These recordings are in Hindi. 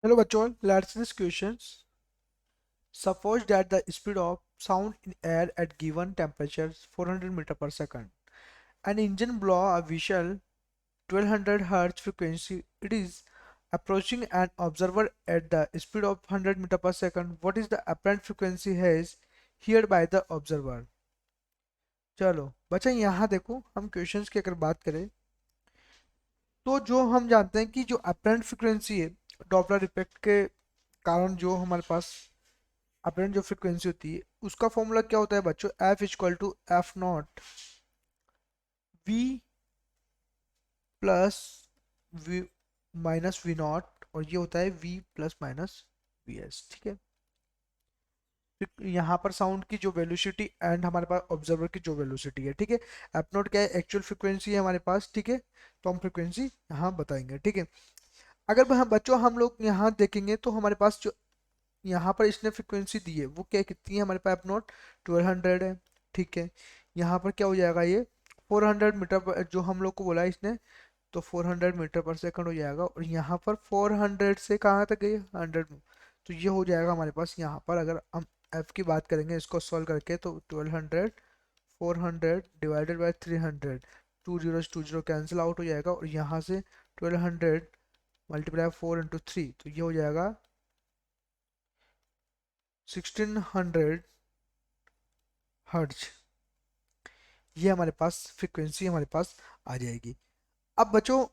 Hello बच्चों, let's this questions. Suppose that the speed of sound in air at given temperatures 400 meter per second. An engine blow a whistle 1200 Hz frequency. It is approaching an observer at the speed of 100 meter per second. What is the apparent frequency has heard by the observer? चलो बच्चा यहाँ देखो, हम क्वेश्चंस की अगर बात करें तो जो हम जानते हैं कि जो अपरेंट फ्रीक्वेंसी है डॉपलर इफेक्ट के कारण जो हमारे पास अपरेंट जो फ्रीक्वेंसी होती है उसका फॉर्मूला क्या होता है बच्चों, F equal to F naught V plus V minus V naught, और ये होता है V plus minus V S. ठीक है, फिर यहाँ पर साउंड की जो वेलोसिटी एंड हमारे पास ऑब्जर्वर की जो वेलोसिटी है। ठीक है, एफ नॉट क्या है, एक्चुअल फ्रीक्वेंसी है हमारे पास। ठीक है, तो हम फ्रीक्वेंसी यहाँ बताएंगे। ठीक है, अगर हम बच्चों हम लोग यहाँ देखेंगे तो हमारे पास जो यहाँ पर इसने फ्रीक्वेंसी दी है वो क्या कितनी है हमारे पास, एफ नॉट 1200 है। ठीक है, यहाँ पर क्या हो जाएगा, ये 400 मीटर पर जो हम लोग को बोला है इसने, तो 400 मीटर पर सेकंड हो जाएगा। और यहाँ पर 400 से कहाँ तक गई, 100 में। तो ये हो जाएगा हमारे पास यहाँ पर, अगर हम एफ की बात करेंगे इसको सॉल्व करके, तो 1200 400 divided by 300, two zero cancel out हो जाएगा। और यहाँ से 1200 मल्टीप्लाई 4 इंटू 3, तो ये हो जाएगा 1600 हर्ट्ज। ये हमारे पास फ्रीक्वेंसी हमारे पास आ जाएगी। अब बच्चों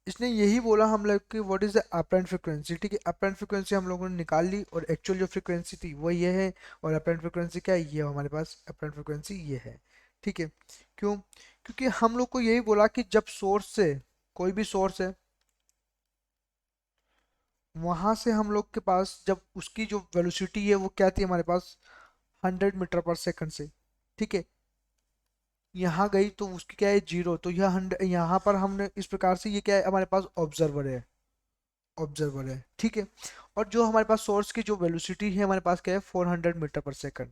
इसने यही बोला हम लोग कि what is the apparent frequency. ठीक है, अपरेंट फ्रीक्वेंसी हम लोगों ने निकाल ली और एक्चुअल जो फ्रीक्वेंसी थी वो ये है, और अपरेंट फ्रीक्वेंसी क्या है, ये हमारे पास अपरेंट फ्रीक्वेंसी ये है। ठीक है, क्यों, क्योंकि हम लोग को यही बोला कि जब सोर्स से, कोई भी सोर्स है वहां से हम लोग के पास जब उसकी जो वेलोसिटी है वो क्या थी हमारे पास, 100 मीटर पर सेकंड से। ठीक है, यहाँ गई तो उसकी क्या है, जीरो, तो यह 100, यहाँ पर हमने इस प्रकार से, ये क्या है हमारे पास ऑब्जर्वर है, ऑब्जर्वर है। ठीक है, और जो हमारे पास सोर्स की जो वेलोसिटी है हमारे पास क्या है, 400 मीटर पर सेकंड।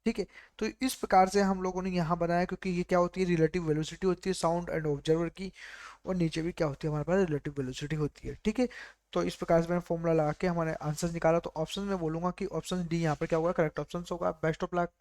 ठीक है, तो इस प्रकार से हम लोगों ने यहाँ बनाया, क्योंकि ये क्या होती है, रिलेटिव वेलोसिटी होती है साउंड एंड ऑब्जर्वर की, और नीचे भी क्या होती है हमारे पास, रिलेटिव वेलोसिटी होती है। ठीक है, तो इस प्रकार से मैंने फॉर्मूला लगा के हमारे आंसर निकाला। तो ऑप्शन में बोलूंगा कि ऑप्शन डी यहाँ पर क्या होगा, करेक्ट ऑप्शन होगा। Best of luck.